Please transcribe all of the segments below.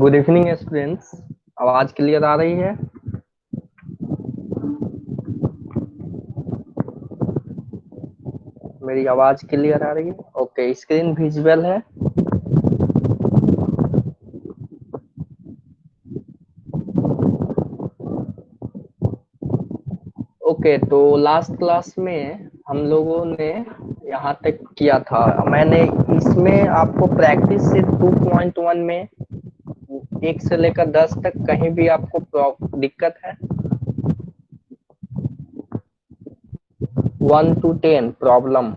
Good evening students. आवाज clear आ रही है? मेरी आवाज क्लियर आ रही है? ओके, स्क्रीन विजुअल है। ओके, तो लास्ट क्लास में हम लोगों ने यहाँ तक किया था। मैंने इसमें आपको प्रैक्टिस से 2.1 में 1 से लेकर 10 तक कहीं भी आपको दिक्कत है? 1 to 10 प्रॉब्लम,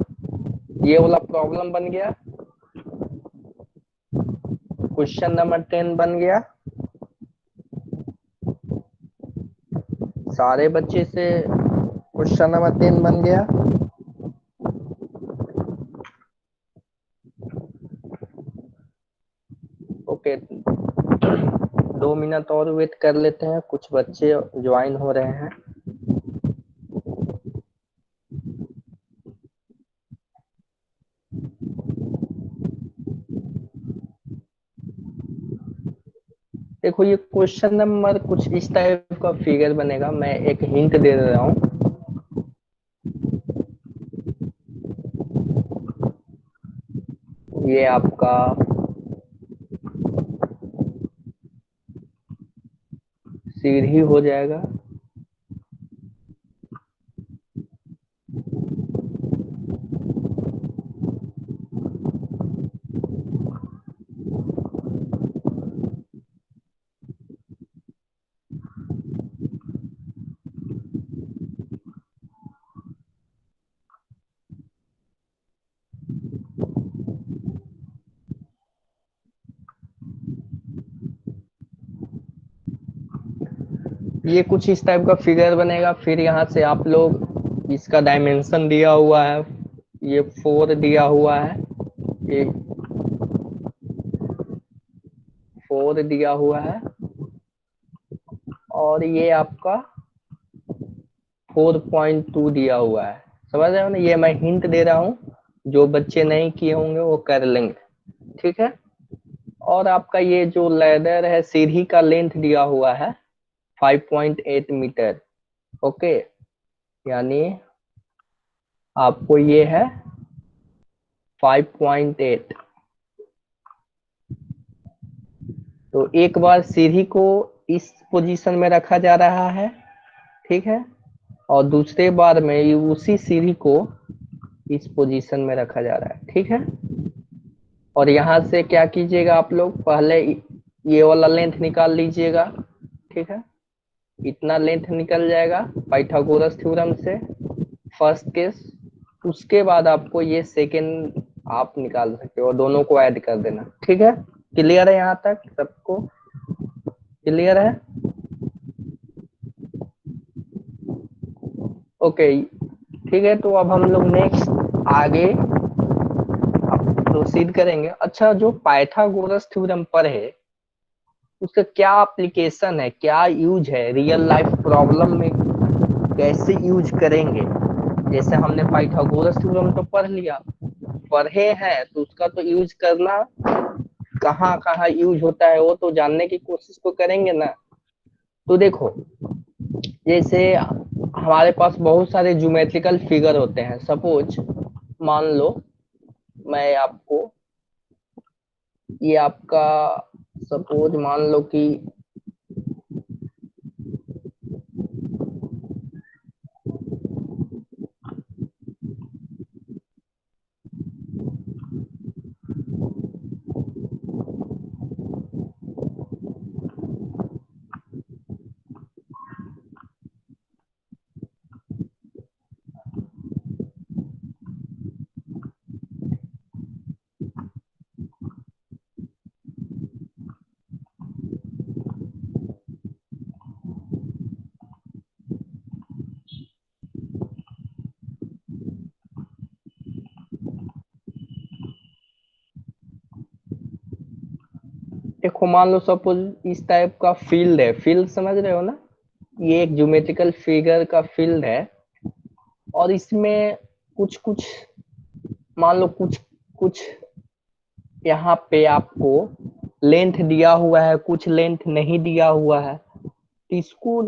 ये वाला प्रॉब्लम बन गया। क्वेश्चन नंबर 10 बन गया। सारे बच्चे से क्वेश्चन नंबर 10 बन गया। ओके, 2 मिनट और वेट कर लेते हैं, कुछ बच्चे ज्वाइन हो रहे हैं। देखो, ये क्वेश्चन नंबर कुछ इस टाइप का फिगर बनेगा। मैं एक हिंट दे रहा हूँ। ये आपका सीढ़ी हो जाएगा। ये कुछ इस टाइप का फिगर बनेगा। फिर यहाँ से आप लोग इसका डायमेंशन दिया हुआ है, ये 4 दिया हुआ है, ये 4 दिया हुआ है, और ये आपका 4.2 दिया हुआ है। समझ रहे हो ना? ये मैं हिंट दे रहा हूँ, जो बच्चे नहीं किए होंगे वो कर लेंगे। ठीक है। और आपका ये जो लैडर है, सीढ़ी का लेंथ दिया हुआ है 5.8 मीटर। ओके, यानी आपको ये है 5.8। तो एक बार सीढ़ी को इस पोजीशन में रखा जा रहा है, ठीक है, और दूसरे बार में उसी सीढ़ी को इस पोजीशन में रखा जा रहा है, ठीक है। और यहाँ से क्या कीजिएगा, आप लोग पहले ये वाला लेंथ निकाल लीजिएगा, ठीक है। इतना लेंथ निकल जाएगा पाइथागोरस थ्योरम से, फर्स्ट केस। उसके बाद आपको ये सेकेंड आप निकाल सकते हो और दोनों को ऐड कर देना, ठीक है। क्लियर है? यहाँ तक सबको क्लियर है? ओके, ठीक है। तो अब हम लोग नेक्स्ट आगे प्रोसीड करेंगे। अच्छा, जो पाइथागोरस थ्योरम पर है उसका क्या एप्लीकेशन है, क्या यूज है रियल लाइफ प्रॉब्लम में, कैसे यूज करेंगे? जैसे हमने पाइथागोरस थ्योरम तो पढ़ लिया, पढ़े हैं, तो उसका तो यूज करना, कहाँ कहाँ यूज होता है वो तो जानने की कोशिश तो करेंगे ना। तो देखो, जैसे हमारे पास बहुत सारे ज्योमेट्रिकल फिगर होते हैं। सपोज मान लो मैं आपको, ये आपका सपोज मान लो कि देखो, मान लो सपोज इस टाइप का फील्ड है, फील्ड समझ रहे हो ना? ये एक ज्योमेट्रिकल फिगर का फील्ड है, और इसमें कुछ कुछ मान लो कुछ कुछ यहाँ पे आपको लेंथ दिया हुआ है, कुछ लेंथ नहीं दिया हुआ है, तो इसको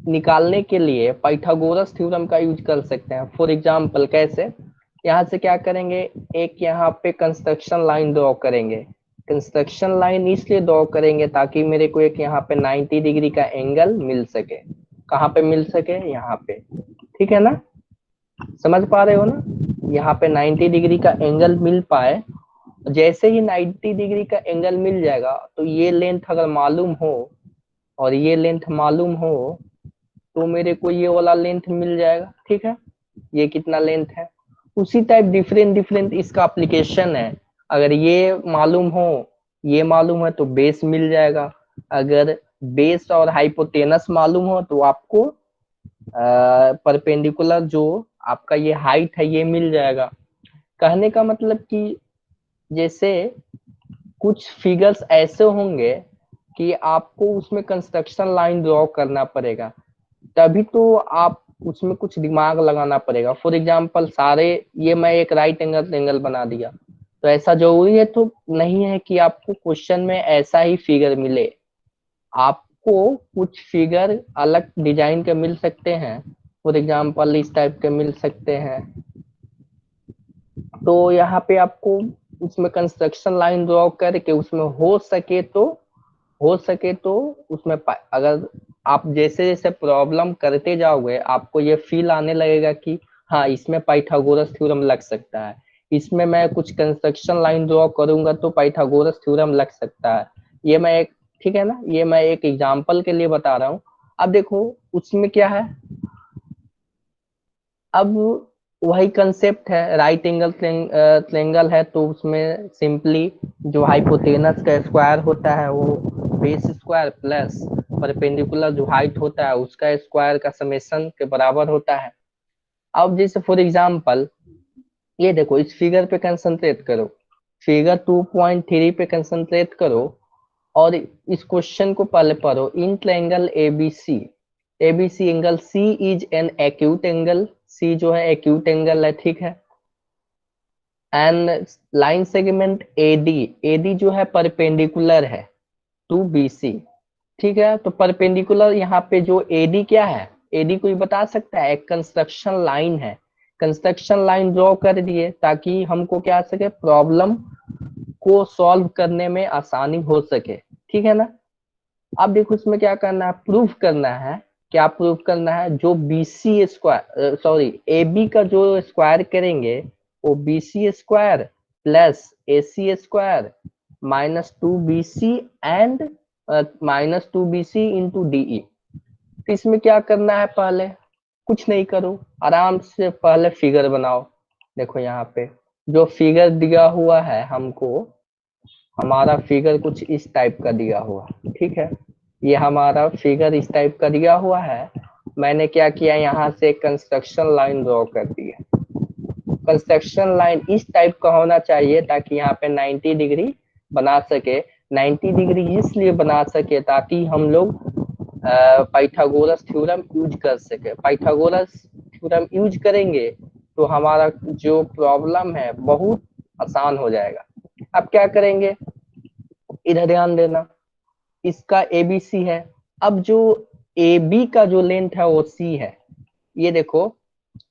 निकालने के लिए पाइथागोरस थ्योरम का यूज कर सकते हैं। फॉर एग्जाम्पल कैसे, यहाँ से क्या करेंगे, एक यहाँ पे कंस्ट्रक्शन लाइन ड्रॉ करेंगे। कंस्ट्रक्शन लाइन इसलिए ड्रॉ करेंगे ताकि मेरे को एक यहाँ पे 90 डिग्री का एंगल मिल सके। कहाँ पे मिल सके, यहाँ पे, ठीक है ना, समझ पा रहे हो ना, यहाँ पे 90 डिग्री का एंगल मिल पाए। जैसे ही 90 डिग्री का एंगल मिल जाएगा तो ये लेंथ अगर मालूम हो और ये लेंथ मालूम हो तो मेरे को ये वाला लेंथ मिल जाएगा, ठीक है, ये कितना लेंथ है। उसी टाइप डिफरेंट डिफरेंट इसका एप्लीकेशन है। अगर ये मालूम हो, ये मालूम है तो बेस मिल जाएगा। अगर बेस और हाइपोटेनस मालूम हो तो आपको परपेंडिकुलर जो आपका ये हाइट है ये मिल जाएगा। कहने का मतलब कि जैसे कुछ फिगर्स ऐसे होंगे कि आपको उसमें कंस्ट्रक्शन लाइन ड्रॉ करना पड़ेगा, तभी तो आप उसमें कुछ दिमाग लगाना पड़ेगा। फॉर एग्जाम्पल सारे, ये मैं एक राइट एंगल एंगल बना दिया, तो ऐसा जरूरी है तो नहीं है कि आपको क्वेश्चन में ऐसा ही फिगर मिले। आपको कुछ फिगर अलग डिजाइन के मिल सकते हैं, फॉर एग्जाम्पल इस टाइप के मिल सकते हैं। तो यहाँ पे आपको उसमें कंस्ट्रक्शन लाइन ड्रॉ करके उसमें हो सके तो उसमें अगर आप जैसे जैसे प्रॉब्लम करते जाओगे आपको ये फील आने लगेगा कि हाँ इसमें पाइथागोरस थ्योरम लग सकता है, इसमें मैं कुछ कंस्ट्रक्शन लाइन ड्रॉ करूंगा तो पाइथागोरस थ्योरम लग सकता है। ये मैं एक, ठीक है ना, ये मैं एक एग्जांपल के लिए बता रहा हूँ। अब देखो उसमें क्या है, अब वही कंसेप्ट है, राइट एंगल ट्रेंगल है तो उसमें सिंपली जो हाइपोटेनस का स्क्वायर होता है वो बेस स्क्वायर प्लस परपेंडिकुलर जो हाइट होता है उसका स्क्वायर का समेशन के बराबर होता है। अब जैसे फॉर एग्जांपल ये देखो, इस फिगर पे कंसंट्रेट करो, फिगर 2.3 पे कंसंट्रेट करो और इस क्वेश्चन को पहले पढ़ो। In triangle ABC, ABC angle C is an acute angle, C जो है एक्यूट एंगल है, ठीक है। And line segment AD, AD जो है परपेंडिकुलर है टू बीसी, ठीक है। तो परपेंडिकुलर यहाँ पे जो एडी क्या है, एडी कोई बता सकता है, एक कंस्ट्रक्शन लाइन है। कंस्ट्रक्शन लाइन ड्रॉ कर दिए ताकि हमको क्या सके, प्रॉब्लम को सॉल्व करने में आसानी हो सके, ठीक है ना। अब देखो इसमें क्या करना है, प्रूफ करना है। क्या प्रूफ करना है, जो BC square, sorry A B का जो स्क्वायर करेंगे वो BC square plus A C square -2bc and -2bc into DE. इसमें क्या करना है, पहले कुछ नहीं करो, आराम से पहले फिगर बनाओ। देखो यहाँ पे जो फिगर दिया हुआ है हमको, हमारा फिगर कुछ इस टाइप का दिया हुआ, ठीक है, ये हमारा फिगर इस टाइप का दिया हुआ है। मैंने क्या किया, यहाँ से कंस्ट्रक्शन लाइन ड्रॉ कर दिया। कंस्ट्रक्शन लाइन इस टाइप का होना चाहिए ताकि यहाँ पे 90 डिग्री बना सके। 90 डिग्री इसलिए बना सके ताकि हम लोग पाइथागोरस थ्योरम यूज कर सके। पाइथागोरस थ्योरम यूज करेंगे तो हमारा जो प्रॉब्लम है बहुत आसान हो जाएगा। अब क्या करेंगे, इधर ध्यान देना, इसका एबीसी है। अब जो ए बी का जो लेंथ है वो सी है। ये देखो,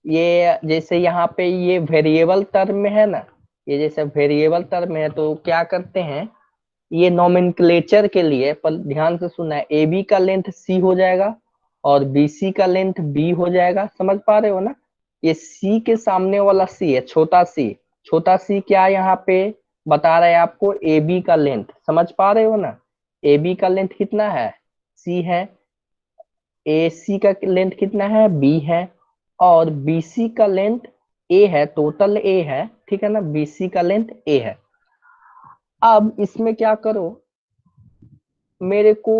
ये जैसे यहाँ पे ये वेरिएबल टर्म में है ना, ये जैसे वेरिएबल टर्म में है तो क्या करते हैं, ये नोमेनक्लेचर के लिए पर ध्यान से सुनना है, ए बी का लेंथ सी हो जाएगा और बी सी का लेंथ बी हो जाएगा। समझ पा रहे हो ना, ये सी के सामने वाला सी है, छोटा सी। छोटा सी क्या यहाँ पे बता रहा है आपको, ए बी का लेंथ। समझ पा रहे हो ना, ए बी का लेंथ कितना है, सी है। ए सी का लेंथ कितना है, बी है। और बी सी का लेंथ ए है, टोटल ए है, ठीक है ना, बी सी का लेंथ ए है। अब इसमें क्या करो, मेरे को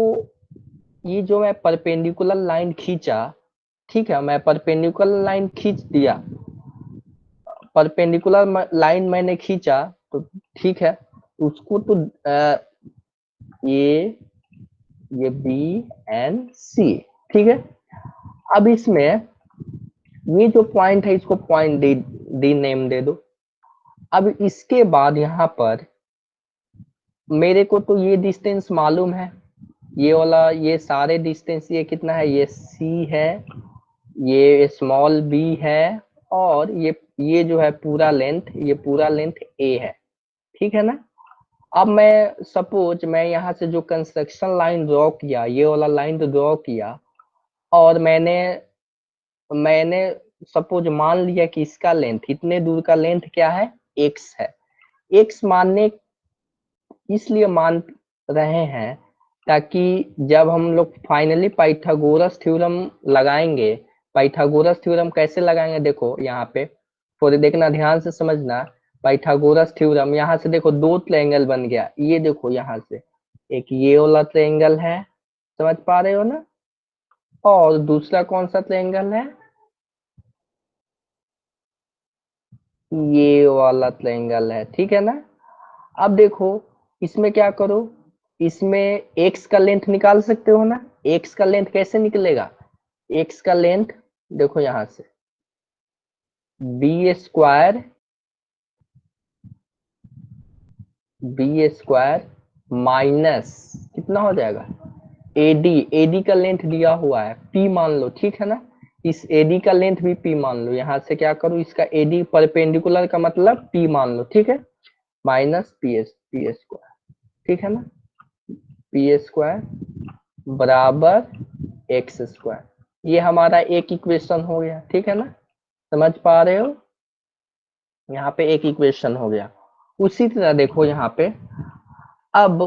ये जो मैं परपेंडिकुलर लाइन खींचा, ठीक है, मैं परपेंडिकुलर लाइन खींच दिया, परपेंडिकुलर लाइन मैंने खींचा तो ठीक है, उसको तो ये ये बी एंड सी, ठीक है। अब इसमें ये जो पॉइंट है इसको पॉइंट डी डी नेम दे दो। अब इसके बाद यहाँ पर मेरे को तो ये डिस्टेंस मालूम है, ये वाला, ये सारे डिस्टेंस, ये कितना है, ये सी है, ये स्मॉल बी है, और ये जो है पूरा लेंथ, ये पूरा लेंथ ए है, ठीक है ना। अब मैं सपोज मैं यहाँ से जो कंस्ट्रक्शन लाइन ड्रॉ किया, ये वाला लाइन तो ड्रॉ किया, और मैंने मैंने सपोज मान लिया कि इसका लेंथ, इतने दूर का लेंथ क्या है, एक्स है। एक्स मानने इसलिए मान रहे हैं ताकि जब हम लोग फाइनली पाइथागोरस थ्योरम लगाएंगे, पाइथागोरस थ्योरम कैसे लगाएंगे, देखो यहाँ पे थोड़ी देखना, ध्यान से समझना। पाइथागोरस थ्योरम, यहाँ से देखो दो ट्रायंगल बन गया, ये देखो यहाँ से एक ये वाला ट्रायंगल है, समझ पा रहे हो ना, और दूसरा कौन सा ट्रायंगल है, ये वाला ट्रायंगल है, ठीक है ना। अब देखो इसमें क्या करो, इसमें एक्स का लेंथ निकाल सकते हो ना, एक्स का लेंथ कैसे निकलेगा, एक्स का लेंथ देखो यहां से B square, B square minus कितना हो जाएगा, एडी, एडी का लेंथ दिया हुआ है पी मान लो, ठीक है ना, इस एडी का लेंथ भी पी मान लो, यहां से क्या करो, इसका एडी परपेंडिकुलर का मतलब पी मान लो, ठीक है, माइनस पी स्क्वायर, ठीक है ना, पी स्क्वायर बराबर एक्स स्क्वायर, ये हमारा एक इक्वेशन हो गया, ठीक है ना, समझ पा रहे हो, यहाँ पे एक इक्वेशन हो गया। उसी तरह देखो यहाँ पे, अब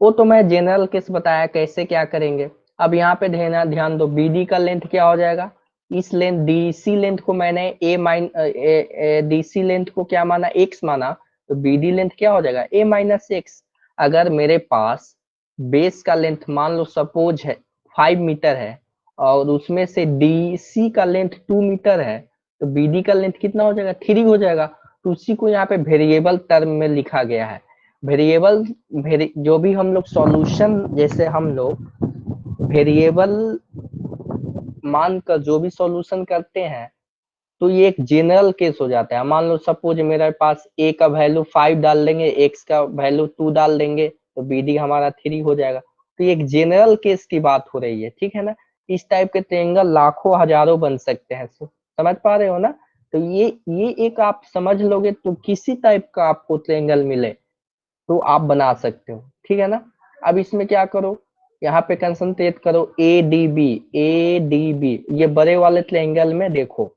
वो तो मैं जनरल केस बताया कैसे क्या करेंगे। अब यहाँ पे ध्यान ध्यान दो, बीडी का लेंथ क्या हो जाएगा, इस लेंथ डीसी लेंथ को मैंने डीसी लेंथ को क्या माना, एक्स माना, तो बीडी लेंथ क्या हो जाएगा, ए माइनस एक्स। अगर मेरे पास बेस का लेंथ मान लो सपोज है 5 मीटर है, और उसमें से डीसी का लेंथ 2 मीटर है, तो बीडी का लेंथ कितना हो जाएगा, 3 हो जाएगा। तो उसी को यहाँ पे वेरिएबल टर्म में लिखा गया है। वेरिएबल, जो भी हम लोग सॉल्यूशन, जैसे हम लोग वेरिएबल मानकर जो भी सॉल्यूशन करते हैं, तो ये एक जनरल केस हो जाता है। मान लो सपोज मेरे पास ए का वैल्यू 5 डाल देंगे, एक्स का वैल्यू 2 डाल देंगे, तो बीडी हमारा 3 हो जाएगा। तो ये एक जनरल केस की बात हो रही है, ठीक है ना। इस टाइप के ट्रायंगल लाखों हजारों बन सकते हैं, समझ पा रहे हो ना। तो ये एक आप समझ लोगे तो किसी टाइप का आपको ट्रायंगल मिले तो आप बना सकते हो, ठीक है ना। अब इसमें क्या करो, यहाँ पे कंसंट्रेट करो, A D B, A D B, ये बड़े वाले ट्रायंगल में देखो,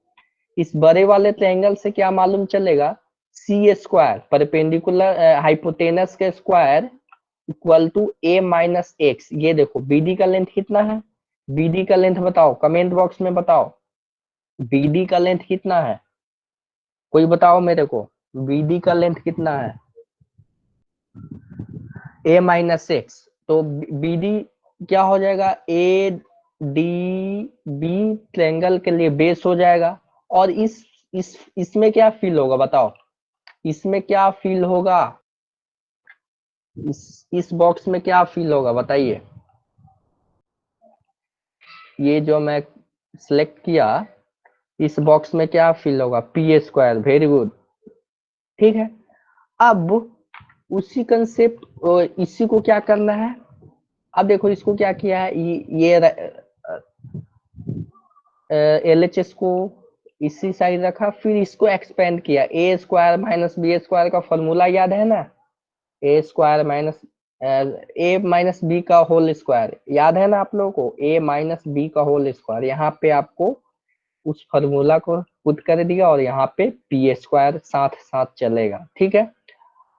इस बड़े वाले ट्रायंगल से क्या मालूम चलेगा, सी स्क्वायर परपेंडिकुलर हाइपोटेनस के square equal to A minus X. ये देखो बीडी का लेंथ कितना है, बीडी का लेंथ बताओ, कमेंट बॉक्स में बताओ, बीडी का लेंथ कितना है, कोई बताओ मेरे को, बीडी का लेंथ कितना है, ए माइनस एक्स। तो बी डी क्या हो जाएगा, ए डी बी ट्रायंगल के लिए बेस हो जाएगा। और इसमें क्या फील होगा बताओ, इसमें क्या फील होगा, इस बॉक्स में क्या फील होगा बताइए, ये जो मैं सिलेक्ट किया, इस बॉक्स में क्या फील होगा, पी स्क्वायर, वेरी गुड, ठीक है। अब उसी कंसेप्ट, इसी को क्या करना है, अब देखो इसको क्या किया है, ये एल एच एस को इसी साइड रखा, फिर इसको एक्सपेंड किया, ए स्क्वायर माइनस बी स्क्वायर का फॉर्मूला याद है ना, ए स्क्वायर माइनस ए माइनस बी का होल स्क्वायर याद है ना आप लोगों को, ए माइनस बी का होल स्क्वायर, यहाँ पे आपको उस फॉर्मूला को पुट कर दिया, और यहाँ पे पी स्क्वायर साथ साथ चलेगा, ठीक है।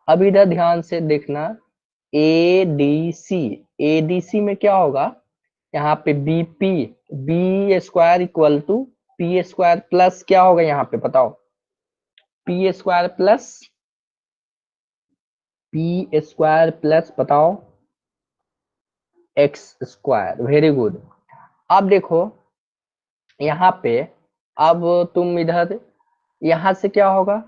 अब इधर ध्यान से देखना, एडीसी, एडीसी में क्या होगा, यहाँ पे BP, B square equal to P square plus क्या होगा, यहाँ पे बताओ, P square plus, P square plus बताओ एक्स स्क्वायर, वेरी गुड। अब देखो यहाँ पे, अब तुम इधर, यहाँ से क्या होगा,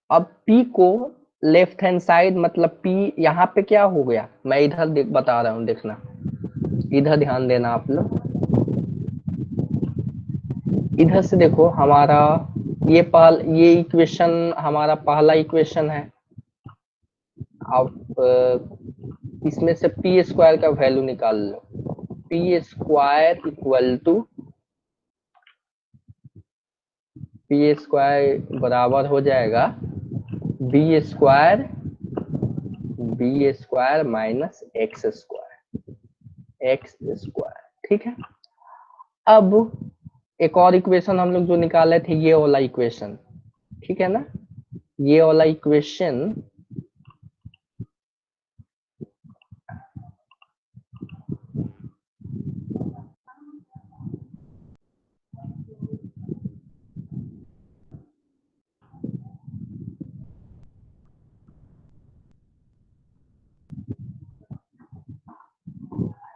अब P को लेफ्ट हैंड साइड, मतलब P यहाँ पे क्या हो गया, मैं इधर बता रहा हूँ, देखना, इधर ध्यान देना आप लोग, इधर से देखो हमारा ये इक्वेशन हमारा पहला इक्वेशन है, आप इसमें से पी स्क्वायर का वैल्यू निकाल लो। P square equal to P square बराबर हो जाएगा b square minus x square. ठीक है। अब एक और इक्वेशन हम लोग जो निकाले थे, ये वाला इक्वेशन, ठीक है ना, ये वाला इक्वेशन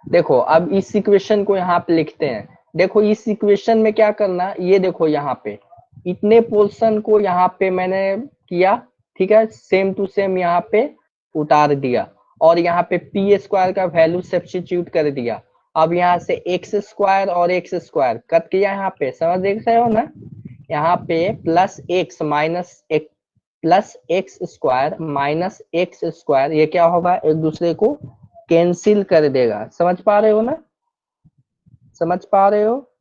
देखो, अब इस इक्वेशन को यहाँ पे लिखते हैं। देखो इस इक्वेशन में क्या करना, ये देखो यहाँ पे इतने पोर्शन को यहाँ पे मैंने किया, ठीक है, सेम टू सेम यहाँ पे उतार दिया और यहाँ पे पी स्क्वायर का वैल्यू सब्स्टिट्यूट कर दिया। अब यहाँ से एक्स स्क्वायर और एक्स स्क्वायर कट किया, यहाँ पे समझ देख रहे हो ना, यहाँ पे प्लस एक्स माइनस एक plus x square minus x square, ये क्या होगा, एक दूसरे को कैंसिल कर देगा। समझ पा रहे हो ना, समझ पा रहे हो।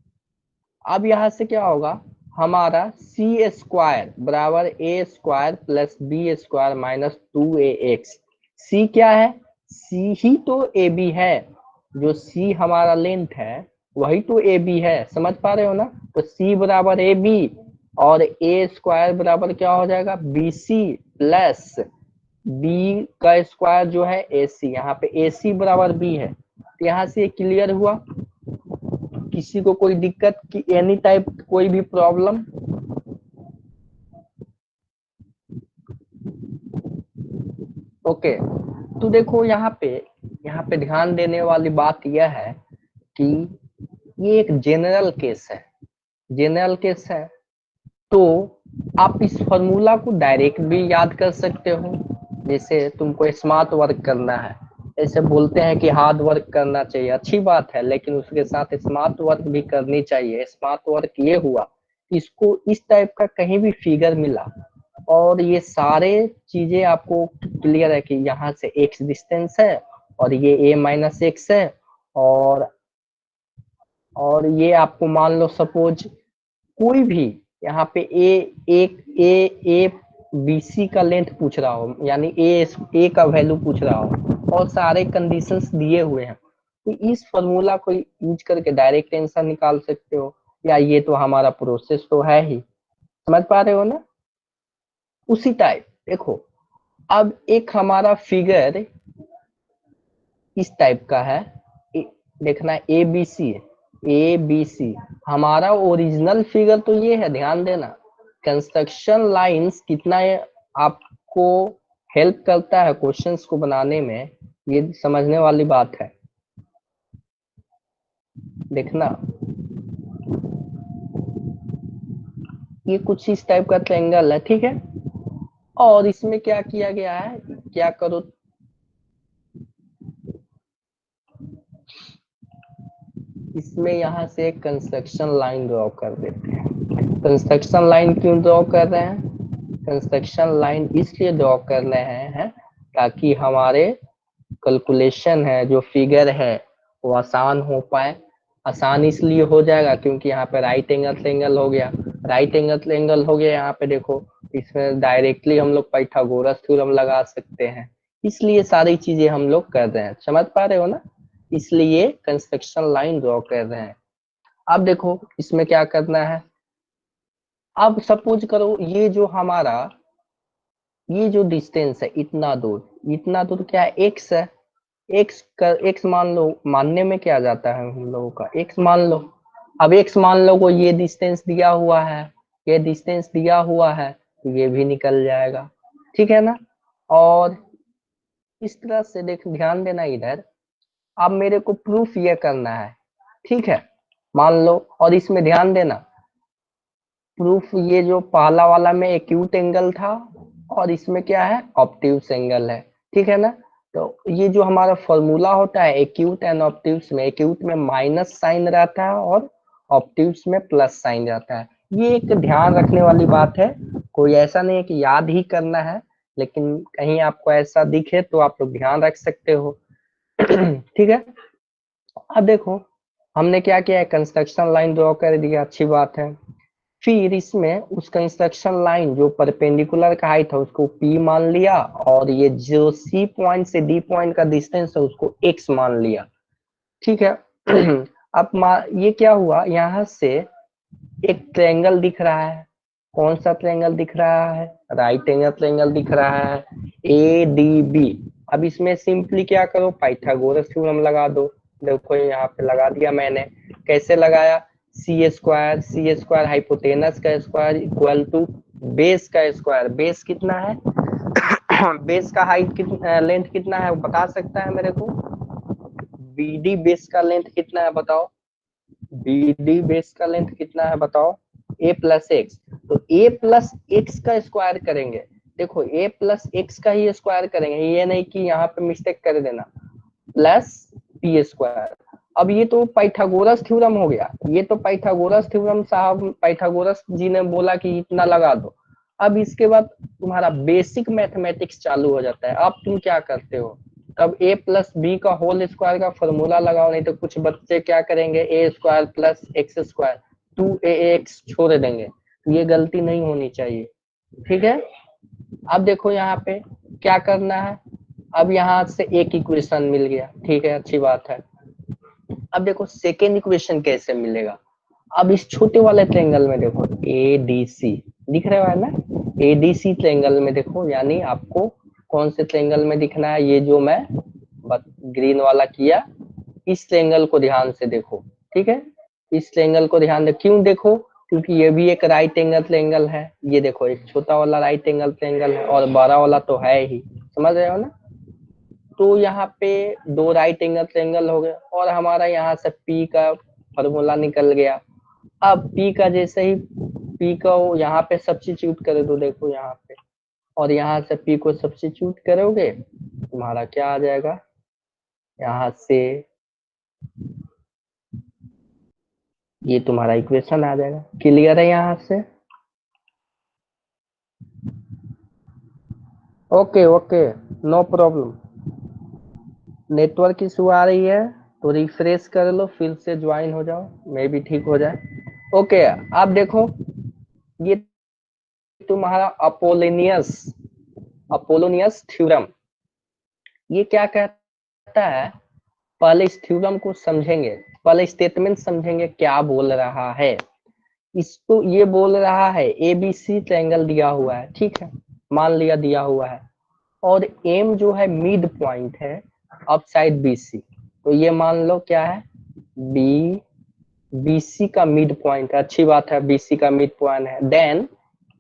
अब यहां से क्या होगा, हमारा सी स्क्वायर बराबर A square plus B square minus 2ax। C क्या है, सी ही तो ए बी है, जो सी हमारा लेंथ है वही तो ए बी है। समझ पा रहे हो ना, तो सी बराबर ए बी और ए स्क्वायर बराबर क्या हो जाएगा, बी सी प्लस बी का स्क्वायर जो है ए सी, यहाँ पे ए सी बराबर बी है। तो यहाँ से ये क्लियर हुआ। किसी को कोई दिक्कत की एनी टाइप कोई भी प्रॉब्लम? ओके। तो देखो यहाँ पे ध्यान देने वाली बात यह है कि ये एक जेनरल केस है, जेनरल केस है। तो आप इस फॉर्मूला को डायरेक्ट भी याद कर सकते हो, जैसे तुमको स्मार्ट वर्क करना है, ऐसे बोलते हैं कि हार्ड वर्क करना चाहिए, अच्छी बात है, लेकिन उसके साथ स्मार्ट वर्क भी करनी चाहिए। स्मार्ट वर्क ये हुआ, इसको इस टाइप का कहीं भी फिगर मिला और ये सारे चीजें आपको क्लियर है कि यहाँ से एक्स डिस्टेंस है और ये ए माइनस एक्स है, और ये आपको मान लो सपोज कोई भी यहाँ पे ए बी सी का लेंथ पूछ रहा हो, यानी ए का वैल्यू पूछ रहा हो और सारे कंडीशंस दिए हुए हैं, तो इस फॉर्मूला को यूज करके डायरेक्ट आंसर निकाल सकते हो, या ये तो हमारा प्रोसेस तो है ही। समझ पा रहे हो ना। उसी टाइप देखो, अब एक हमारा फिगर इस टाइप का है, देखना ए बी सी, ए बी सी हमारा ओरिजिनल फिगर तो ये है, ध्यान देना। कंस्ट्रक्शन लाइंस कितना आपको हेल्प करता है क्वेश्चंस को बनाने में, ये समझने वाली बात है। देखना ये कुछ इस टाइप का ट्रायंगल है, ठीक है, और इसमें क्या किया गया है, क्या करो, इसमें यहाँ से एक कंस्ट्रक्शन लाइन ड्रॉ कर देते हैं। कंस्ट्रक्शन लाइन क्यों ड्रॉ कर रहे हैं, कंस्ट्रक्शन लाइन इसलिए ड्रॉ कर रहे हैं ताकि हमारे कैलकुलेशन है, जो फिगर है, वो आसान हो पाए। आसान इसलिए हो जाएगा क्योंकि यहाँ पे राइट एंगल ट्रायंगल हो गया, राइट एंगल ट्रायंगल हो गया यहाँ पे देखो, इसमें डायरेक्टली हम लोग पाइथागोरस थ्योरम लगा सकते हैं, इसलिए सारी चीजें हम लोग कर रहे हैं। समझ पा रहे हो ना, इसलिए कंस्ट्रक्शन लाइन ड्रॉ कर रहे हैं। अब देखो इसमें क्या करना है, अब सपोज करो ये जो डिस्टेंस है, इतना दूर क्या है, एक्स है, एक्स मान लो, मानने में क्या जाता है हम लोगों का, एक्स मान लो। अब एक्स मान लो को ये डिस्टेंस दिया हुआ है, ये डिस्टेंस दिया हुआ है, तो ये भी निकल जाएगा, ठीक है ना। और इस तरह से देख, ध्यान देना इधर, अब मेरे को प्रूफ ये करना है, ठीक है, मान लो, और इसमें ध्यान देना प्रूफ, ये जो पहला वाला में एक्यूट एंगल था और इसमें क्या है, ऑब्ट्यूस एंगल है, ठीक है ना। तो ये जो हमारा फॉर्मूला होता है एक्यूट एंड ऑब्ट्यूस में, एक्यूट में माइनस साइन रहता है और ऑब्ट्यूस में प्लस साइन रहता है। ये एक ध्यान रखने वाली बात है, कोई ऐसा नहीं है कि याद ही करना है, लेकिन कहीं आपको ऐसा दिखे तो आप लोग ध्यान रख सकते हो। ठीक है। अब देखो हमने क्या किया है, कंस्ट्रक्शन लाइन ड्रॉ कर दिया, अच्छी बात है। फिर इसमें उस कंस्ट्रक्शन लाइन जो परपेंडिकुलर का हाइट है उसको P मान लिया, और ये जो C पॉइंट से D पॉइंट का डिस्टेंस है उसको X मान लिया। ठीक है। अब ये क्या हुआ, यहाँ से एक ट्रायंगल दिख रहा है। कौन सा ट्रायंगल दिख रहा है, राइट एंगल ट्रायंगल दिख रहा है, ADB। अब इसमें सिंपली क्या करो, पाइथागोरस थ्योरम लगा दो। देखो यहाँ पे लगा दिया मैंने। कैसे लगाया, सी स्क्वायर हाइपोटेनस का स्क्वायर इक्वल टू बेस का स्क्वायर। बेस कितना है, बेस का हाइट कितना, लेंथ कितना है वो बता सकता है मेरे को। BD बेस का लेंथ कितना है बताओ, BD बेस का लेंथ कितना है बताओ, A प्लस एक्स। तो A प्लस एक्स का स्क्वायर करेंगे। देखो A प्लस एक्स का ही स्क्वायर करेंगे, ये नहीं कि यहाँ पे मिस्टेक कर देना, प्लस पी स्क्वायर। अब ये तो पाइथागोरस थ्योरम हो गया, ये तो पाइथागोरस थ्योरम साहब पाइथागोरस जी ने बोला कि इतना लगा दो। अब इसके बाद तुम्हारा बेसिक मैथमेटिक्स चालू हो जाता है। अब तुम क्या करते हो, तब A प्लस बी का होल स्क्वायर का फॉर्मूला लगाओ, नहीं तो कुछ बच्चे क्या करेंगे, a square plus x square 2ax छोड़ देंगे। ये गलती नहीं होनी चाहिए। ठीक है। अब देखो यहाँ पे क्या करना है, अब यहाँ से एक इक्वेशन मिल गया, ठीक है, अच्छी बात है। अब देखो सेकेंड इक्वेशन कैसे मिलेगा। अब इस छोटे वाले ट्रायंगल में देखो ADC दिख रहा है ना, ADC ट्रायंगल में देखो, यानी आपको कौन से ट्रायंगल में दिखना है, ये जो मैं ग्रीन वाला किया, इस ट्रायंगल को ध्यान से देखो। ठीक है, इस ट्रायंगल को ध्यान दे, क्यों देखो, क्योंकि ये भी एक राइट एंगल ट्रायंगल है। ये देखो एक छोटा वाला राइट एंगल ट्रायंगल है और बड़ा वाला तो है ही, समझ रहे हो ना। तो यहाँ पे दो राइट एंगल ट्रायंगल हो गए, और हमारा यहाँ से P का फॉर्मूला निकल गया। अब P का जैसे ही P को यहाँ पे सब्स्टिट्यूट करे तो देखो यहाँ पे, और यहाँ से P को सब्स्टिट्यूट करोगे तुम्हारा क्या आ जाएगा, यहाँ से ये तुम्हारा इक्वेशन आ जाएगा। क्लियर है यहाँ से, okay okay, no problem. Network issue आ रही है तो रिफ्रेश कर लो, फिर से ज्वाइन हो जाओ, मे भी ठीक हो जाए। ओके, आप देखो ये तुम्हारा अपोलोनियस अपोलोनियस थ्योरम, ये क्या कहता है, पहले इस थ्योरम को समझेंगे, पहले स्टेटमेंट समझेंगे क्या बोल रहा है। इसको ये बोल रहा है ABC ट्रायंगल दिया हुआ है, ठीक है, मान लिया दिया हुआ है, और M जो है मिड पॉइंट है अप साइड BC, तो ये मान लो क्या है, बी BC का मिड पॉइंट है, अच्छी बात है, BC का मिड पॉइंट है। देन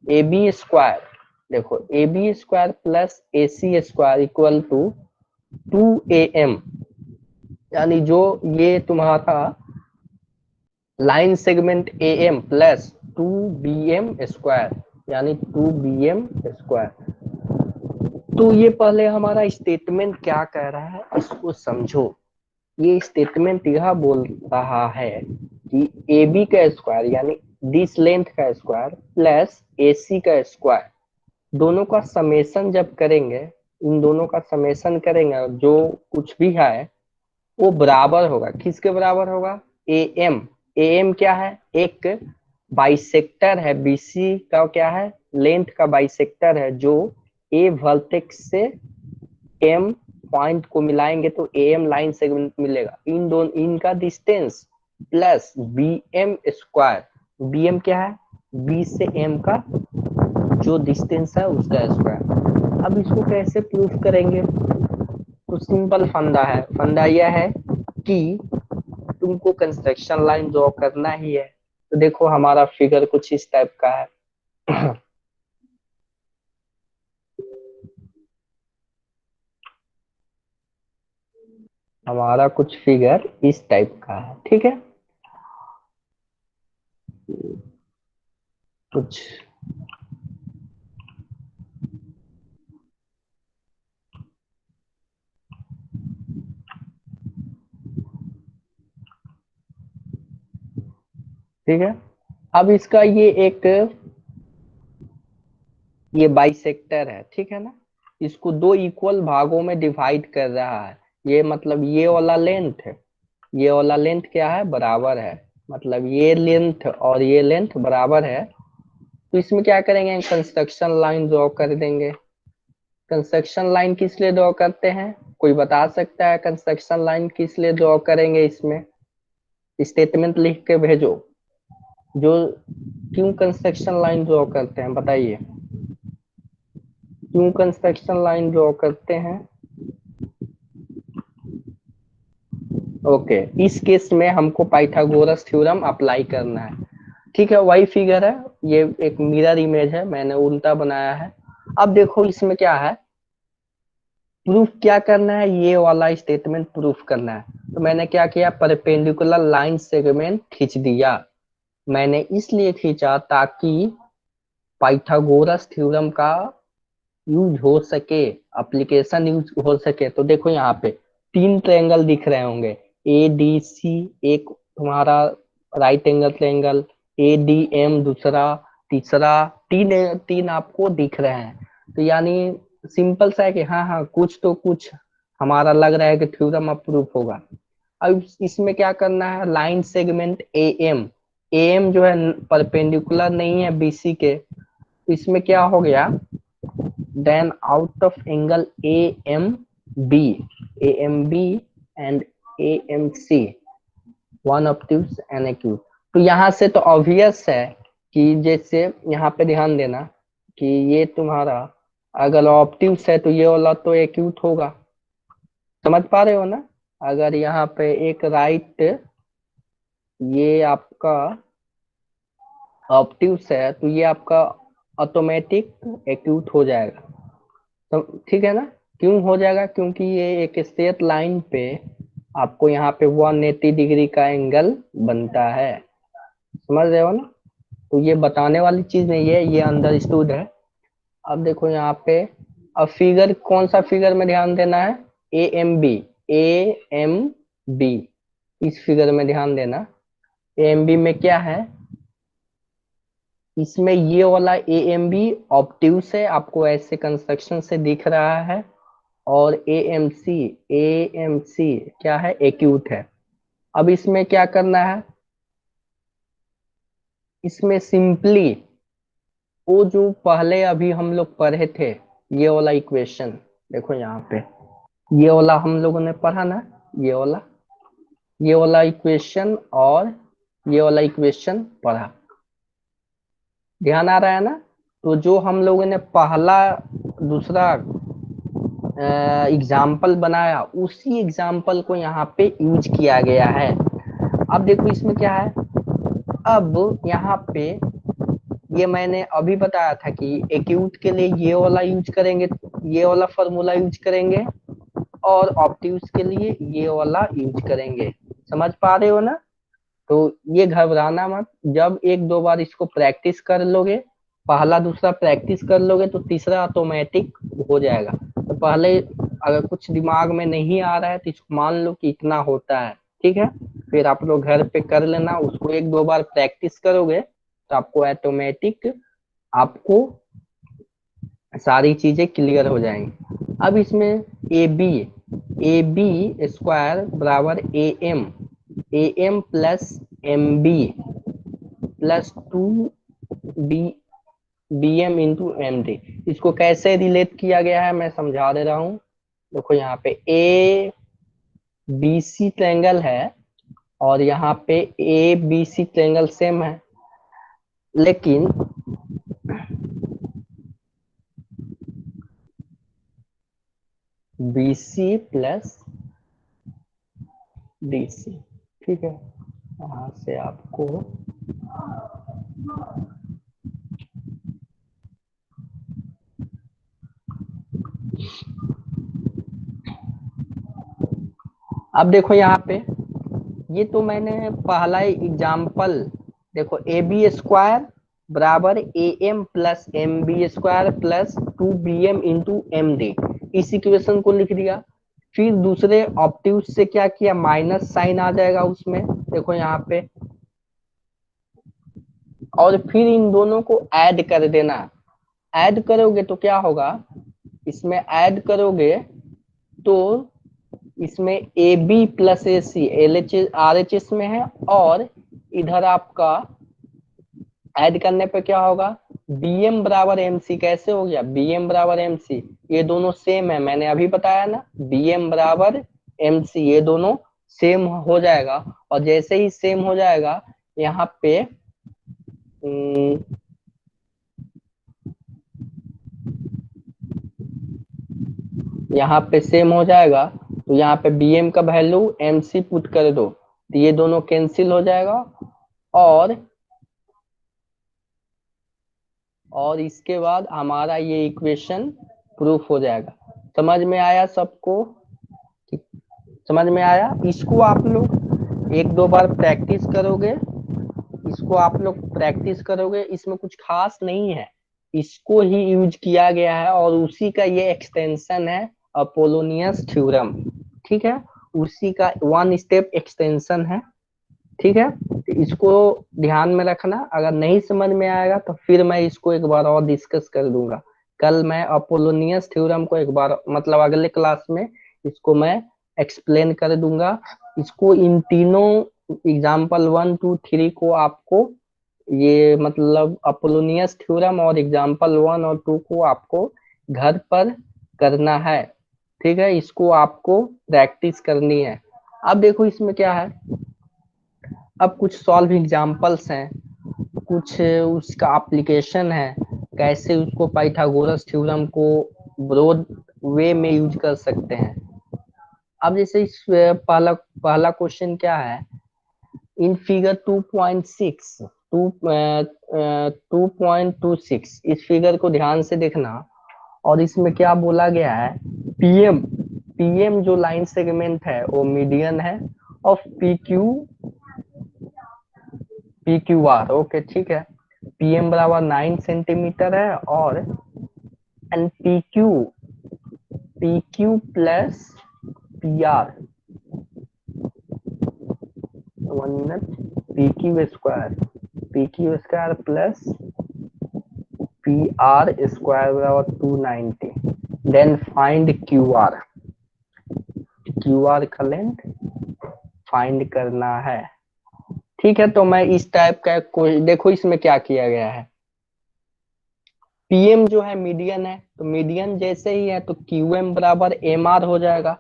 AB स्क्वायर, देखो AB square plus AC square equal to 2AM, यानी जो ये तुम्हारा line segment AM plus 2BM square, यानी 2BM स्क्वायर। तो ये पहले हमारा स्टेटमेंट क्या कह रहा है इसको समझो। ये स्टेटमेंट यह बोल रहा है कि AB का स्क्वायर यानी दिस लेंथ का स्क्वायर प्लस AC का स्क्वायर, दोनों का समेशन जब करेंगे, इन दोनों का समेशन करेंगे, जो कुछ भी है वो बराबर होगा, किसके बराबर होगा, AM। AM क्या है, एक बाइसेक्टर है, BC का क्या है, लेंथ का बाइसेक्टर है, जो A वर्टेक्स से M पॉइंट को मिलाएंगे तो AM लाइन सेगमेंट मिलेगा, इन दोनों इनका distance plus BM square, BM क्या है, B से M का जो डिस्टेंस है उसका स्क्वायर। अब इसको कैसे प्रूफ करेंगे, तो सिंपल फंडा है, फंडा यह है कि तुमको कंस्ट्रक्शन लाइन ड्रॉ करना ही है। तो देखो हमारा फिगर कुछ इस टाइप का है। हमारा कुछ फिगर इस टाइप का है, ठीक है, कुछ ठीक है। अब इसका ये एक ये बाइसेक्टर है, ठीक है ना, इसको दो इक्वल भागों में डिवाइड कर रहा है। ये मतलब ये वाला लेंथ है, ये वाला लेंथ क्या है, बराबर है, मतलब ये लेंथ और ये लेंथ बराबर है। तो इसमें क्या करेंगे, कंस्ट्रक्शन लाइन ड्रॉ कर देंगे। कंस्ट्रक्शन लाइन किस लिए ड्रॉ करते हैं, कोई बता सकता है कंस्ट्रक्शन लाइन किस लिए ड्रॉ करेंगे, इसमें स्टेटमेंट लिख के भेजो जो क्यों कंस्ट्रक्शन लाइन ड्रॉ करते हैं, बताइए क्यों कंस्ट्रक्शन लाइन ड्रॉ करते हैं। ओके, इस केस में हमको पाइथागोरस थ्योरम अप्लाई करना है। ठीक है, वही फिगर है, ये एक मिरर इमेज है, मैंने उल्टा बनाया है। अब देखो इसमें क्या है, प्रूफ क्या करना है, ये वाला स्टेटमेंट प्रूफ करना है। तो मैंने क्या किया, परपेंडिकुलर लाइन सेगमेंट खींच दिया। मैंने इसलिए खींचा ताकि पाइथागोरस थ्योरम का यूज हो सके, एप्लीकेशन यूज हो सके। तो देखो यहाँ पे तीन ट्रायंगल दिख रहे होंगे, ए डी सी एक तुम्हारा right angle triangle, A D M दूसरा, तीसरा, तीन तीन आपको दिख रहे हैं। तो यानी सिंपल सा है कि हाँ हाँ कुछ तो कुछ हमारा लग रहा है कि थ्योरम अप्रूव होगा। अब इसमें क्या करना है, line segment A M, A M जो है परपेंडिकुलर नहीं है बीसी के, तो इसमें क्या हो गया, then out of angle AMB, AMB and AMC, one obtuse and acute। तो यहाँ से तो ऑब्वियस है कि जैसे यहाँ पे ध्यान देना कि ये तुम्हारा अगर ऑब्ट्यूस है तो ये वाला तो एक्यूट होगा, समझ पा रहे हो ना। अगर यहाँ पे एक राइट ये आपका ऑब्ट्यूस है तो ये आपका ऑटोमेटिक एक्यूट हो जाएगा, तो ठीक है ना। क्यों हो जाएगा, क्योंकि ये एक स्ट्रेट लाइन पे आपको यहाँ पे 180 डिग्री का एंगल बनता है, समझ रहे हो ना। तो ये बताने वाली चीज नहीं है, ये अंडरस्टूड है। अब देखो यहाँ पे, अब फिगर कौन सा फिगर में ध्यान देना है, A M B, A M B, इस फिगर में ध्यान देना। ए एम बी में क्या है, इसमें ये वाला ए एम बी ऑब्ट्यूस है, आपको ऐसे कंस्ट्रक्शन से दिख रहा है, और एएमसी, एएमसी क्या है, एक्यूट है। अब इसमें क्या करना है, इसमें सिंपली वो जो पहले अभी हम लोग पढ़े थे, ये वाला इक्वेशन देखो यहाँ पे, ये वाला हम लोगों ने पढ़ा ना, ये वाला इक्वेशन और ये वाला इक्वेशन पढ़ा, ध्यान आ रहा है ना। तो जो हम लोगों ने पहला दूसरा एग्जाम्पल बनाया, उसी एग्जाम्पल को यहाँ पे यूज किया गया है। अब देखो इसमें क्या है, अब यहाँ पे ये मैंने अभी बताया था कि एक्यूट के लिए ये वाला यूज करेंगे, ये वाला फॉर्मूला यूज करेंगे, और ऑब्ट्यूस के लिए ये वाला यूज करेंगे, समझ पा रहे हो ना। तो ये घबराना मत, जब एक दो बार इसको प्रैक्टिस कर लोगे, पहला दूसरा प्रैक्टिस कर लोगे तो तीसरा ऑटोमेटिक हो जाएगा। तो पहले अगर कुछ दिमाग में नहीं आ रहा है तो इसको मान लो कि इतना होता है, ठीक है। फिर आप लोग घर पे कर लेना, उसको एक दो बार प्रैक्टिस करोगे तो आपको ऑटोमेटिक आपको सारी चीजें क्लियर हो जाएंगी। अब इसमें ए बी स्क्वायर बराबर A M plus M B plus 2 B M into M D, इसको कैसे रिलेट किया गया है मैं समझा दे रहा हूँ। देखो यहाँ पे ए बी सी ट्रायंगल है, और यहाँ पे A B C triangle same है, लेकिन B C plus D C, ठीक है। यहाँ से आपको अब देखो यहाँ पे, ये तो मैंने पहला एग्जाम्पल, देखो ए बी स्क्वायर बराबर A M plus M B square plus 2 bm into M D, इस इक्वेशन को लिख दिया। फिर दूसरे ऑप्टिव्स से क्या किया, माइनस साइन आ जाएगा उसमें, देखो यहाँ पे, और फिर इन दोनों को ऐड कर देना। ऐड करोगे तो क्या होगा, इसमें ऐड करोगे तो इसमें A B plus A C L H R H S में है, और इधर आपका ऐड करने पे क्या होगा, बी एम बराबर एम सी। कैसे हो गया, बी एम बराबर एम सी, ये दोनों सेम है, मैंने अभी बताया ना, बी एम बराबर एम सी, ये दोनों सेम हो जाएगा। और जैसे ही सेम हो जाएगा यहाँ पे यहाँ पे सेम हो जाएगा, तो यहाँ पे बी एम का वैल्यू एम सी पुट कर दो, तो ये दोनों कैंसिल हो जाएगा। और और इसके बाद हमारा ये इक्वेशन प्रूफ हो जाएगा। समझ में आया सबको, समझ में आया? इसको आप लोग एक दो बार प्रैक्टिस करोगे, इसको आप लोग प्रैक्टिस करोगे, इसमें कुछ खास नहीं है, इसको ही यूज किया गया है और उसी का ये एक्सटेंशन है, अपोलोनियस थ्योरम। ठीक है, उसी का वन स्टेप एक्सटेंशन है। ठीक है, तो इसको ध्यान में रखना, अगर नहीं समझ में आएगा तो फिर मैं इसको एक बार और डिस्कस कर दूंगा। कल मैं अपोलोनियस थ्योरम को एक बार, मतलब अगले क्लास में इसको मैं एक्सप्लेन कर दूंगा। इसको इन तीनों एग्जाम्पल 1 2 3 को आपको, ये मतलब अपोलोनियस थ्योरम और एग्जाम्पल 1 और 2 को आपको घर पर करना है। ठीक है, इसको आपको प्रैक्टिस करनी है। अब देखो इसमें क्या है, अब कुछ सॉल्व एग्जांपल्स हैं, कुछ उसका एप्लीकेशन है, कैसे उसको पाइथागोरस थ्योरम को ब्रॉड वे में यूज कर सकते हैं। अब जैसे इस पहला पहला क्वेश्चन क्या है, इन फिगर 2.6 2.26, इस फिगर को ध्यान से देखना। और इसमें क्या बोला गया है, पीएम पीएम जो लाइन सेगमेंट है वो मीडियन है of P Q R. OK ठीक है, पीएम बराबर 9 सेंटीमीटर है, और N P Q plus P R, 1 minute, P Q square plus P R square बराबर 290। देन फाइंड क्यू आर का लेंथ फाइंड करना है। ठीक है, तो मैं इस टाइप का कोई, देखो इसमें क्या किया गया है, पीएम जो है मीडियन है, तो मीडियन जैसे ही है तो क्यू एम बराबर एम आर हो जाएगा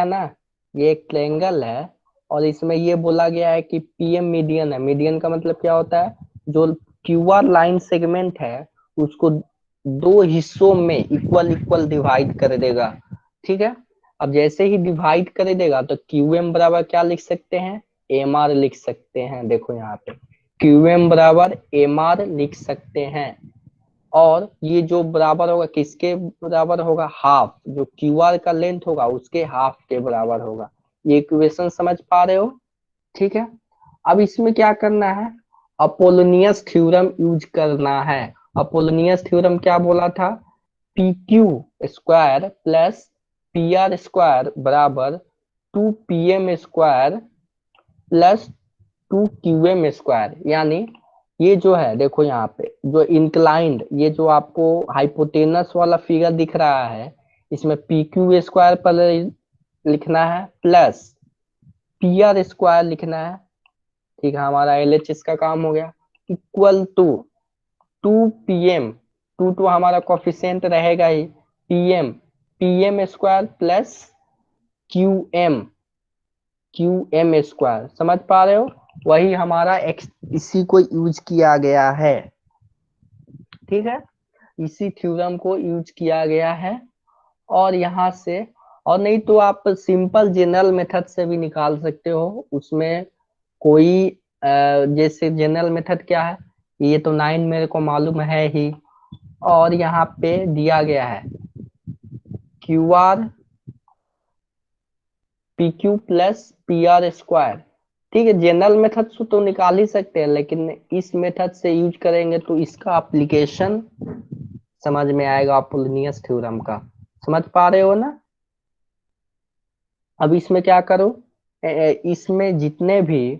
ना। ये एक ट्रायंगल है, और इसमें ये बोला गया है कि पीएम मीडियन है। मीडियन का मतलब क्या होता है, जो क्यू आर लाइन सेगमेंट है उसको दो हिस्सों में इक्वल इक्वल डिवाइड कर देगा। ठीक है, अब जैसे ही डिवाइड कर देगा तो क्यू एम बराबर क्या लिख सकते हैं, एम आर लिख सकते हैं। देखो यहाँ पे क्यू एम बराबर एम आर लिख सकते हैं, और ये जो बराबर होगा किसके बराबर होगा, हाफ, जो क्यू आर का लेंथ होगा उसके हाफ के बराबर होगा। ये इक्वेशन समझ पा रहे हो? ठीक है, अब इसमें क्या करना है, अपोलोनियस थ्योरम यूज करना है। अपोलोनियस थ्योरम क्या बोला था, P Q square plus P R square बराबर 2 PM square plus 2 QM square. यानी ये जो है, देखो यहाँ पे जो इंक्लाइंड, ये जो आपको हाइपोटेनस वाला फिगर दिख रहा है, इसमें पी क्यू स्क्वायर पर लिखना है प्लस पी आर स्क्वायर लिखना है। ठीक है, हमारा एल एच एस का काम हो गया, इक्वल टू 2 PM, टू हमारा कोफिशिएंट रहेगा ही, P M square plus Q M square. समझ पा रहे हो, वही हमारा एक्स, इसी को यूज किया गया है। ठीक है, इसी थ्योरम को यूज किया गया है, और यहाँ से, और नहीं तो आप सिंपल जनरल मेथड से भी निकाल सकते हो। उसमें कोई जैसे जनरल मेथड क्या है, ये तो 9 मेरे को मालूम है ही, और यहाँ पे दिया गया है Q R P Q plus P R square. ठीक है, जनरल मेथड से तो निकाल ही सकते हैं, लेकिन इस मेथड से यूज करेंगे तो इसका एप्लीकेशन समझ में आएगा, अपोलोनियस थ्योरम का। समझ पा रहे हो ना? अब इसमें क्या करो, इसमें जितने भी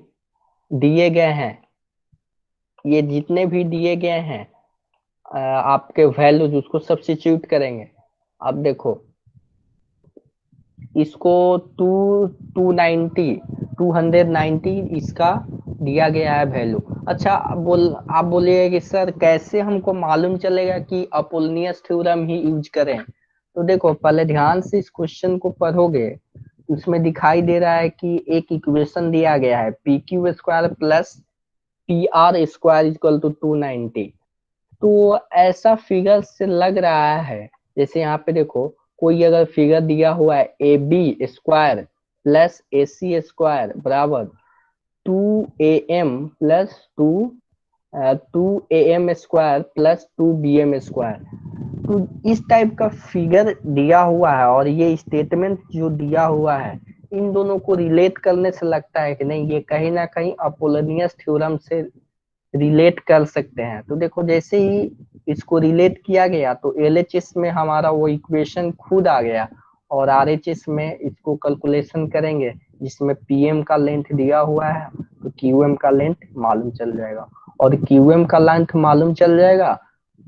दिए गए हैं, ये जितने भी दिए गए हैं आपके वैल्यूज, उसको सब्स्टिट्यूट करेंगे। अब देखो इसको टू 290 290 इसका दिया गया है वैल्यू। अच्छा आप बोलिए कि सर कैसे हमको मालूम चलेगा कि अपोलोनियस थ्योरम ही यूज करें। तो देखो पहले ध्यान से इस क्वेश्चन को पढ़ोगे, उसमें दिखाई दे रहा है कि एक इक्वेशन दिया गया है P Q square plus P R square equal to 290। तो ऐसा फिगर से लग रहा है, जैसे यहाँ पे देखो कोई अगर फिगर दिया हुआ है A B square plus A C square बराबर 2am plus 2am square plus 2bm square. तो इस टाइप का फिगर दिया हुआ है और ये स्टेटमेंट जो दिया हुआ है, इन दोनों को रिलेट करने से लगता है कि नहीं ये कहीं ना कहीं अपोलोनियस थ्योरम से रिलेट कर सकते हैं। तो देखो जैसे ही इसको रिलेट किया गया तो एलएचएस में हमारा वो इक्वेशन खुद आ गया, और आरएचएस में इसको कैलकुलेशन करेंगे जिसमें पीएम का लेंथ दिया हुआ है तो क्यूएम का लेंथ मालूम चल जाएगा, और क्यूएम का लेंथ मालूम चल जाएगा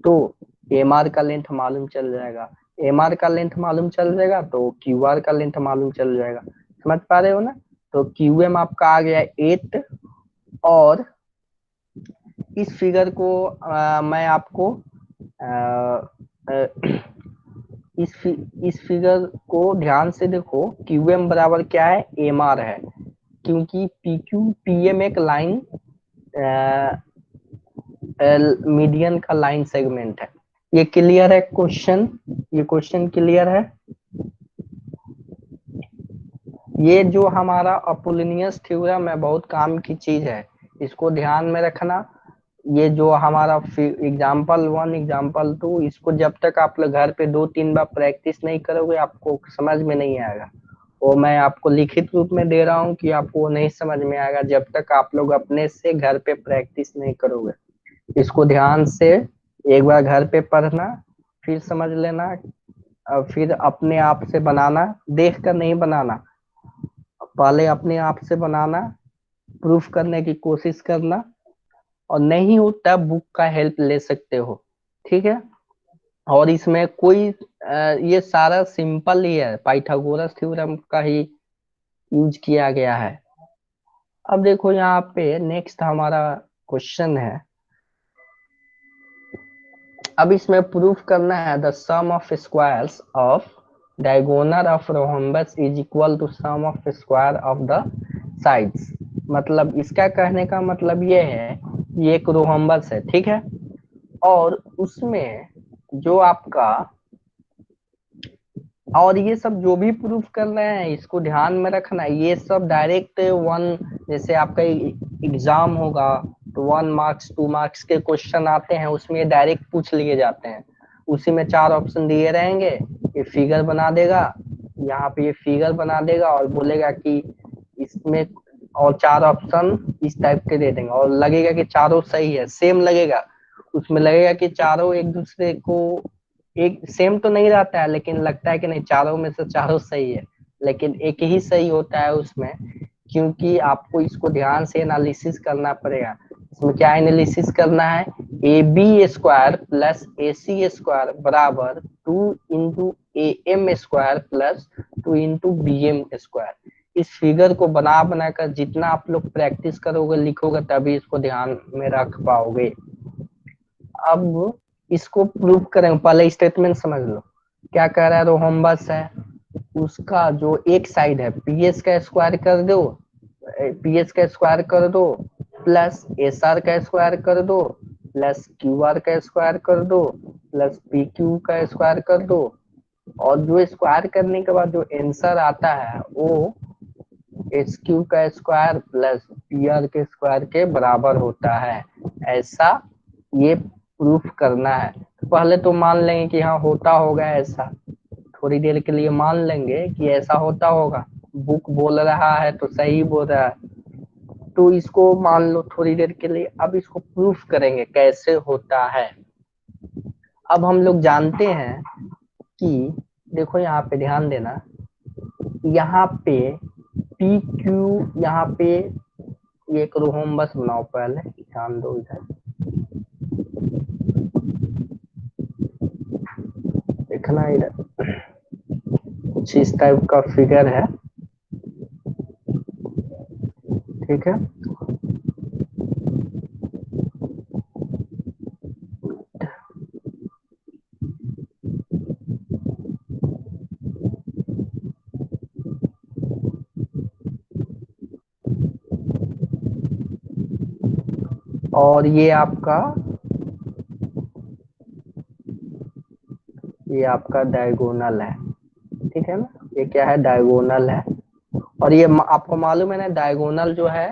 तो एमआर का लेंथ मालूम चल जाएगा, एमआर का लेंथ मालूम चल जाएगा तो क्यूआर का लेंथ मालूम चल जाएगा। समझ पा रहे हो ना। तो क्यूएम आपका आ गया 8, और इस फिगर को मैं आपको इस फिगर को ध्यान से देखो, क्यूएम बराबर क्या है एम आर है, क्योंकि पी क्यू पी एम एक लाइन मीडियन का लाइन सेगमेंट है। ये क्लियर है क्वेश्चन, ये क्वेश्चन क्लियर है। ये जो हमारा अपोलोनियस थ्योरम है बहुत काम की चीज है, इसको ध्यान में रखना। ये जो हमारा एग्जाम्पल 1 एग्जाम्पल 2, इसको जब तक आप लोग घर पे 2-3 बार प्रैक्टिस नहीं करोगे आपको समझ में नहीं आएगा। वो मैं आपको लिखित रूप में दे रहा हूँ कि आपको नहीं समझ में आएगा जब तक आप लोग अपने से घर पे प्रैक्टिस नहीं करोगे। इसको ध्यान से एक बार घर पे पढ़ना, फिर समझ लेना, फिर अपने आप से बनाना, देख कर नहीं बनाना, पहले अपने आप से बनाना, प्रूफ करने की कोशिश करना, और नहीं हो तब बुक का हेल्प ले सकते हो। ठीक है। और इसमें कोई ये सारा सिंपल ही है, पाइथागोरस थ्योरम का ही यूज किया गया है। अब देखो यहाँ पे नेक्स्ट हमारा क्वेश्चन है, अब इसमें प्रूफ करना है the sum of squares of diagonal of rhombus is equal to sum of square of the sides. मतलब इसका कहने का मतलब ये है ये एक रोहम्बस है, ठीक है, और उसमें जो आपका, और ये सब जो भी प्रूफ कर रहे हैं इसको ध्यान में रखना, ये सब डायरेक्ट वन, जैसे आपका एग्जाम होगा तो 1 मार्क्स 2 मार्क्स के क्वेश्चन आते हैं उसमें डायरेक्ट पूछ लिए जाते हैं। उसी में 4 ऑप्शन दिए रहेंगे, ये फिगर बना देगा, यहाँ पे ये फिगर बना देगा और बोलेगा कि इसमें, और 4 ऑप्शन इस टाइप के दे देंगे और लगेगा कि चारों सही है, सेम लगेगा, उसमें लगेगा कि चारों एक दूसरे को एक सेम तो नहीं रहता है लेकिन लगता है कि नहीं चारों में से चारों सही है, लेकिन एक ही सही होता है उसमें, क्योंकि आपको इसको ध्यान से एनालिसिस करना पड़ेगा। इसमें क्या एनालिसिस करना है, A B square plus A C square बराबर 2 × AM² प्लस 2 × BM²। इस फिगर को बना बनाकर जितना आप लोग प्रैक्टिस करोगे लिखोगे तभी इसको ध्यान में रख पाओगे। अब इसको प्रूव करेंगे, पहले स्टेटमेंट समझ लो क्या कह रहा है, रोहम्बस है, उसका जो एक साइड है पीएस का स्क्वायर कर दो, पीएस का स्क्वायर कर दो प्लस एस आर का स्क्वायर कर दो प्लस क्यू आर का स्क्वायर कर दो प्लस पी क्यू का स्क्वायर कर दो, और जो स्क्वायर करने के बाद जो आंसर आता है वो एच क्यू का स्क्वायर प्लस पी आर के स्क्वायर के बराबर होता है। ऐसा ये प्रूफ करना है। पहले तो मान लेंगे कि हाँ होता होगा ऐसा, थोड़ी देर के लिए मान लेंगे कि ऐसा होता होगा, बुक बोल रहा है तो सही बोल रहा है, तो इसको मान लो थोड़ी देर के लिए। अब इसको प्रूफ करेंगे कैसे होता है। अब हम लोग जानते हैं कि देखो यहाँ पे ध्यान देना, यहाँ पे पी क्यू, यहाँ पे ये एक रोहम्बस बनाओ, पहले ध्यान दो इधर, देखना इधर, कुछ इस टाइप का फिगर है, ठीक है। और ये आपका डायगोनल है, ठीक है ना। ये क्या है, डायगोनल है। और ये आपको मालूम है ना, डायगोनल जो है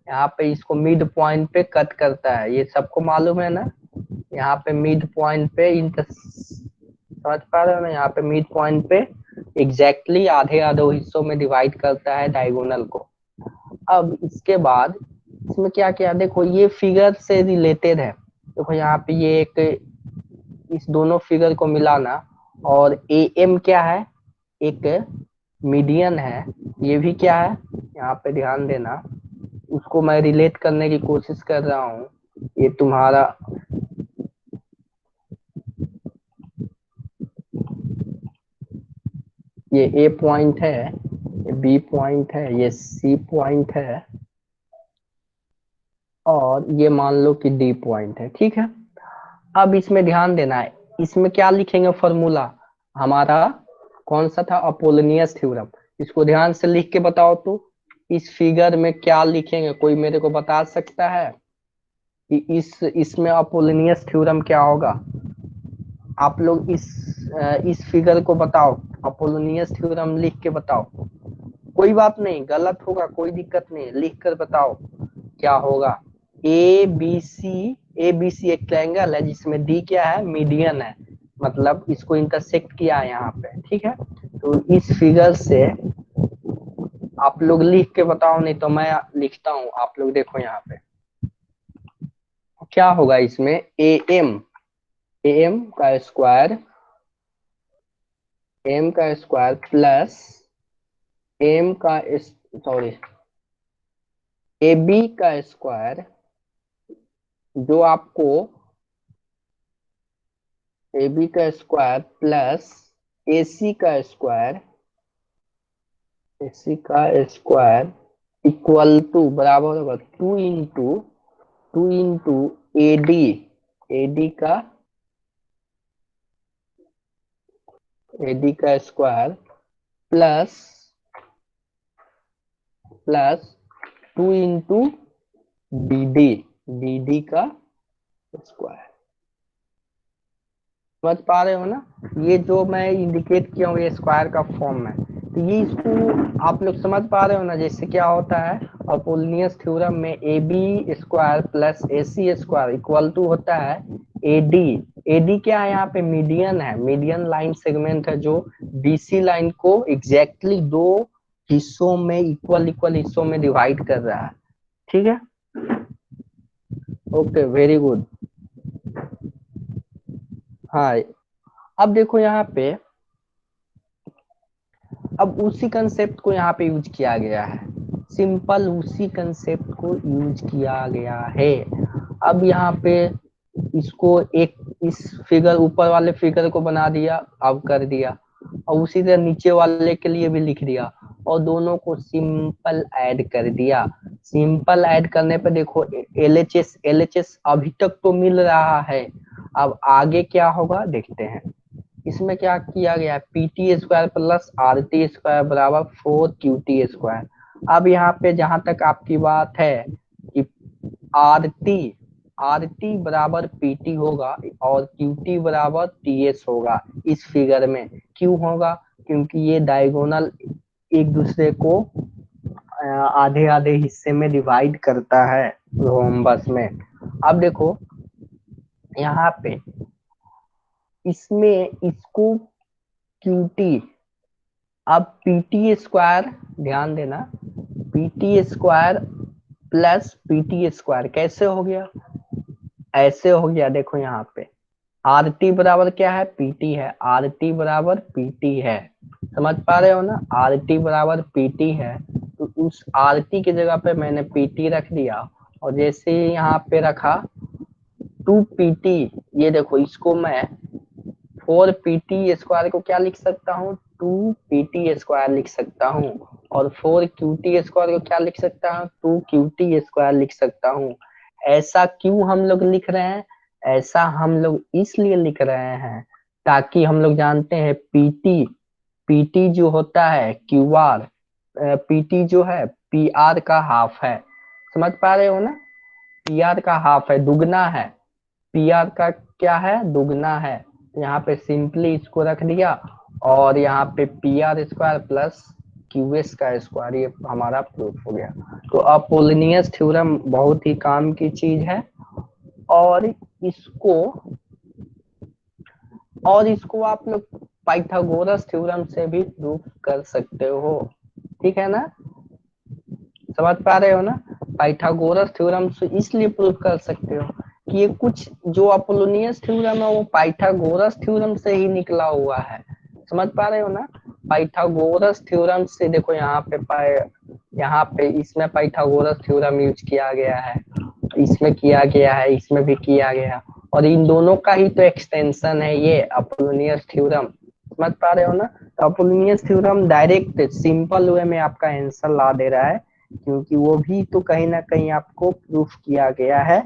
यहाँ पे इसको मिड पॉइंट पे कट करता है, ये सबको मालूम है ना। यहाँ पे मिड पॉइंट पे समझ पा रहे हो ना, यहाँ पे मिड पॉइंट पे एग्जैक्टली आधे आधे हिस्सों में डिवाइड करता है डायगोनल को। अब इसके बाद इसमें क्या क्या, देखो ये फिगर से रिलेटेड है। देखो यहाँ पे ये एक, इस दोनों फिगर को मिलाना, और ए एम क्या है, एक मीडियन है। ये भी क्या है, यहाँ पे ध्यान देना, उसको मैं रिलेट करने की कोशिश कर रहा हूँ। ये तुम्हारा ये ए पॉइंट है, ये बी पॉइंट है, ये सी पॉइंट है, और ये मान लो कि डी पॉइंट है, ठीक है। अब इसमें ध्यान देना है, इसमें क्या लिखेंगे फॉर्मूला हमारा, कौन सा था, अपोलोनियस थ्योरम। इसको ध्यान से लिख के बताओ तो, इस फिगर में क्या लिखेंगे, कोई मेरे को बता सकता है कि इसमें अपोलोनियस थ्योरम क्या होगा। आप लोग इस फिगर को बताओ, अपोलोनियस थ्योरम लिख के बताओ। कोई बात नहीं, गलत होगा कोई दिक्कत नहीं, लिख कर बताओ क्या होगा। ए बी सी एक ट्रायंगल है जिसमें डी क्या है, मीडियन है, मतलब इसको इंटरसेक्ट किया है यहाँ पे, ठीक है। तो इस फिगर से आप लोग लिख के बताओ, नहीं तो मैं लिखता हूँ, आप लोग देखो यहाँ पे क्या होगा। इसमें ए एम का स्क्वायर प्लस एम का, सॉरी, ए बी का स्क्वायर, जो आपको ए बी का स्क्वायर प्लस ए सी का स्क्वायर, एसी का स्क्वायर इक्वल टू, बराबर होगा टू इंटू एडी, एडी का एडी का square plus plus two into D D का स्क्वायर। समझ पा रहे हो ना, ये जो मैं इंडिकेट किया हूँ ये स्क्वायर का फॉर्म है। तो ये इसको आप लोग समझ पा रहे हो ना, जैसे क्या होता है अपोलोनियस थ्योरम में, A B square plus A C square equal to होता है एडी। एडी क्या है, यहाँ पे मीडियन है, मीडियन लाइन सेगमेंट है जो बीसी लाइन को एग्जैक्टली दो हिस्सों में, इक्वल इक्वल हिस्सों में डिवाइड कर रहा है, ठीक है। Okay, very good. हाँ, अब देखो यहाँ पे, अब उसी कंसेप्ट को यहाँ पे यूज किया गया है, सिंपल उसी कंसेप्ट को यूज किया गया है। अब यहाँ पे इसको एक, इस फिगर ऊपर वाले फिगर को बना दिया, अब कर दिया, और उसी तरह नीचे वाले के लिए भी लिख दिया, और दोनों को सिंपल ऐड कर दिया। सिंपल ऐड करने पे देखो एल एच एस अभी तक तो मिल रहा है, अब आगे क्या होगा देखते हैं। इसमें क्या किया गया है, P T square plus R T square बराबर 4 QT स्क्वायर। अब यहाँ पे जहां तक आपकी बात है कि आर टी बराबर पी टी होगा और क्यू टी बराबर टी एस होगा, इस फिगर में क्यों होगा, क्योंकि ये डायगोनल एक दूसरे को आधे आधे हिस्से में डिवाइड करता है रोम्बस में। अब देखो यहाँ पे इसमें इसको क्यूटी, अब पीटी स्क्वायर, ध्यान देना, PT square plus PT square कैसे हो गया, ऐसे हो गया। देखो यहाँ पे आर टी बराबर क्या है, पीटी है, आर टी बराबर पीटी है, समझ पा रहे हो ना, आर टी बराबर पीटी है, तो उस आर टी की जगह पे मैंने पीटी रख दिया, और जैसे ही यहाँ पे रखा 2 PT, ये देखो इसको मैं 4 PT स्क्वायर को क्या लिख सकता हूँ, 2pt² लिख सकता हूँ, और 4qt² को क्या लिख सकता हूँ, 2qt² लिख सकता हूँ। ऐसा क्यों हम लोग लिख रहे हैं? ऐसा हम लोग इसलिए लिख रहे हैं ताकि हम लोग जानते हैं पीटी, पीटी जो होता है क्यूआर, पीटी जो है पीआर का हाफ है। समझ पा रहे हो ना? पीआर का हाफ है, दुगना है। पीआर का क्या है? दुगना है। यहाँ पे सिंपली इसको रख दिया, और यहाँ पे pr² प्लस क्यूएस का स्क्वायर, ये हमारा प्रूफ हो गया। तो अपोलिनियस थ्योरम बहुत ही काम की चीज है, और इसको आप लोग पाइथागोरस थ्योरम से भी प्रूफ कर सकते हो। ठीक है ना? समझ पा रहे हो ना? पाइथागोरस थ्योरम से इसलिए प्रूफ कर सकते हो कि ये कुछ जो अपोलोनियस थ्योरम है वो पाइथागोरस थ्योरम से ही निकला हुआ है। समझ पा रहे हो ना? पाइथागोरस थ्योरम से देखो, यहाँ पे इसमें पाइथागोरस थ्योरम यूज किया गया है, इसमें किया गया है, इसमें भी किया गया, और इन दोनों का ही तो एक्सटेंशन है ये अपोलोनियस थ्योरम। समझ पा रहे हो ना? तो Apollonius theorem direct simple way में आपका आंसर ला दे रहा है, क्योंकि वो भी तो कहीं ना कहीं आपको प्रूफ किया गया है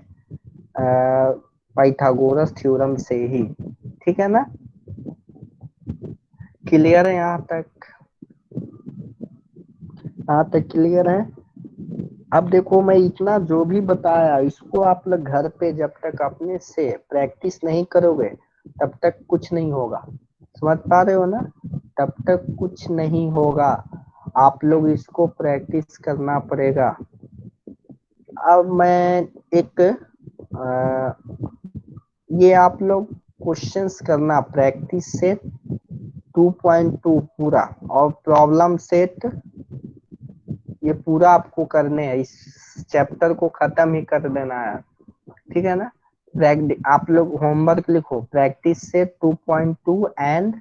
पाइथागोरस थ्योरम से ही। ठीक है ना? क्लियर है यहाँ तक? यहाँ तक क्लियर है? अब देखो, मैं इतना जो भी बताया इसको आप लोग घर पे जब तक अपने से प्रैक्टिस नहीं करोगे तब तक कुछ नहीं होगा। समझ पा रहे हो ना? तब तक कुछ नहीं होगा, आप लोग इसको प्रैक्टिस करना पड़ेगा। अब मैं एक ये आप लोग क्वेश्चंस करना प्रैक्टिस सेट 2.2 पूरा, और प्रॉब्लम सेट ये पूरा आपको करने हैं, इस चैप्टर को खत्म ही कर देना है। ठीक है ना? आप लोग होमवर्क लिखो, practice set 2.2 and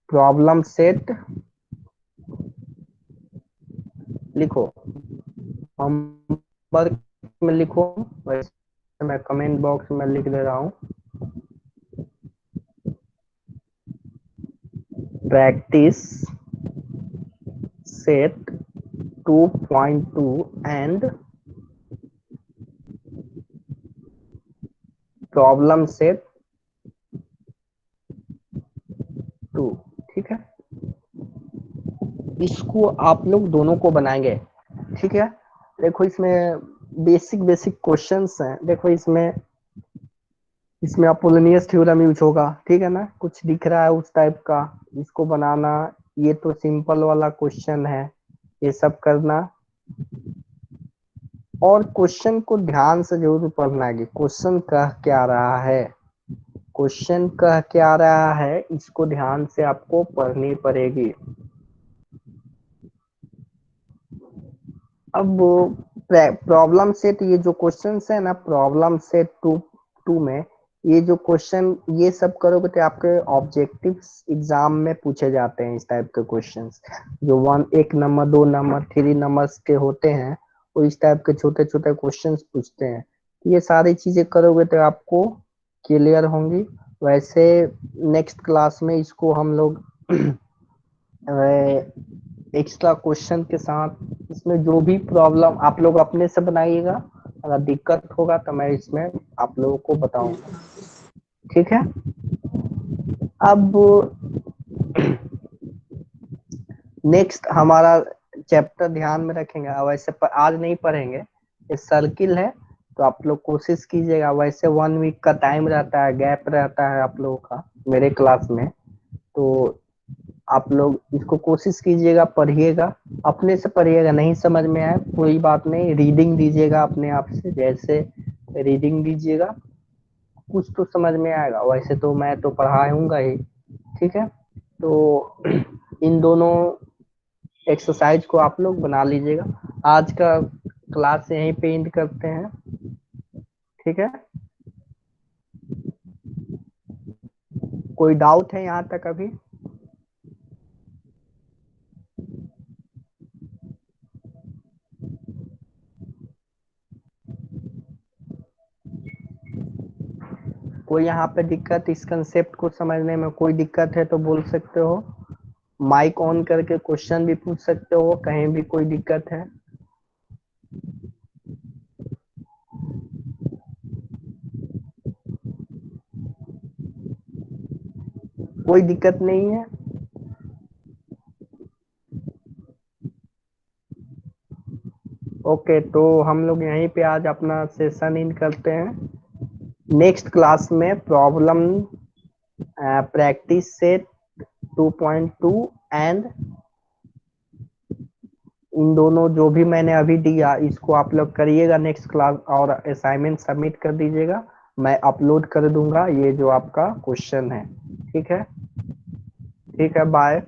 problem set लिखो, होमवर्क में लिखो। वैसे मैं कमेंट बॉक्स में लिख दे रहा हूँ, practice set 2.2 and problem set 2। ठीक है? इसको आप लोग दोनों को बनाएंगे। ठीक है? देखो, इसमें बेसिक बेसिक क्वेश्चंस हैं। देखो, इसमें इसमें अपोलोनियस थ्योरम यूज होगा। ठीक है ना? कुछ दिख रहा है उस टाइप का, इसको बनाना। ये तो सिंपल वाला क्वेश्चन है, ये सब करना। और क्वेश्चन को ध्यान से जरूर पढ़ना है कि क्वेश्चन कह क्या रहा है, क्वेश्चन कह क्या रहा है, इसको ध्यान से आपको पढ़नी पड़ेगी। अब प्रॉब्लम सेट, ये जो क्वेश्चंस है ना, प्रॉब्लम सेट टू टू में ये जो क्वेश्चन ये सब करोगे तो आपके ऑब्जेक्टिव्स एग्जाम में पूछे जाते हैं। इस टाइप के क्वेश्चंस जो 1 नंबर 2 नंबर 3 नंबर्स के होते हैं, वो इस टाइप के छोटे छोटे क्वेश्चंस पूछते हैं। ये सारी चीजें करोगे तो आपको क्लियर होंगी। वैसे नेक्स्ट क्लास में इसको हम लोग एक्स्ट्रा क्वेश्चन के साथ, इसमें जो भी प्रॉब्लम आप लोग अपने से बनाइएगा, अगर दिक्कत होगा तो मैं इसमें आप लोगों को बताऊंगा। ठीक है? अब नेक्स्ट हमारा चैप्टर ध्यान में रखेंगे, वैसे आज नहीं पढ़ेंगे, ये सर्किल है, तो आप लोग कोशिश कीजिएगा। वैसे 1 वीक का टाइम रहता है, गैप रहता है आप लोगों का मेरे क्लास में, तो आप लोग इसको कोशिश कीजिएगा, पढ़िएगा, अपने से पढ़िएगा। नहीं समझ में आए कोई बात नहीं, रीडिंग दीजिएगा अपने आप से, जैसे रीडिंग दीजिएगा कुछ तो समझ में आएगा। वैसे तो मैं तो पढ़ाऊंगा ही। ठीक है? तो इन दोनों एक्सरसाइज को आप लोग बना लीजिएगा। आज का क्लास यहीं पे एंड करते हैं। ठीक है? कोई डाउट है यहाँ तक अभी? कोई यहाँ पे दिक्कत, इस कंसेप्ट को समझने में कोई दिक्कत है तो बोल सकते हो। माइक ऑन करके क्वेश्चन भी पूछ सकते हो, कहीं भी कोई दिक्कत है? कोई दिक्कत नहीं है? ओके, तो हम लोग यहीं पे आज अपना सेशन इन करते हैं। नेक्स्ट क्लास में problem practice set 2.2 and in दोनों जो भी मैंने अभी दिया इसको आप लोग करिएगा नेक्स्ट क्लास, और असाइनमेंट सबमिट कर दीजिएगा। मैं अपलोड कर दूंगा ये जो आपका क्वेश्चन है। ठीक है, ठीक है, बाय।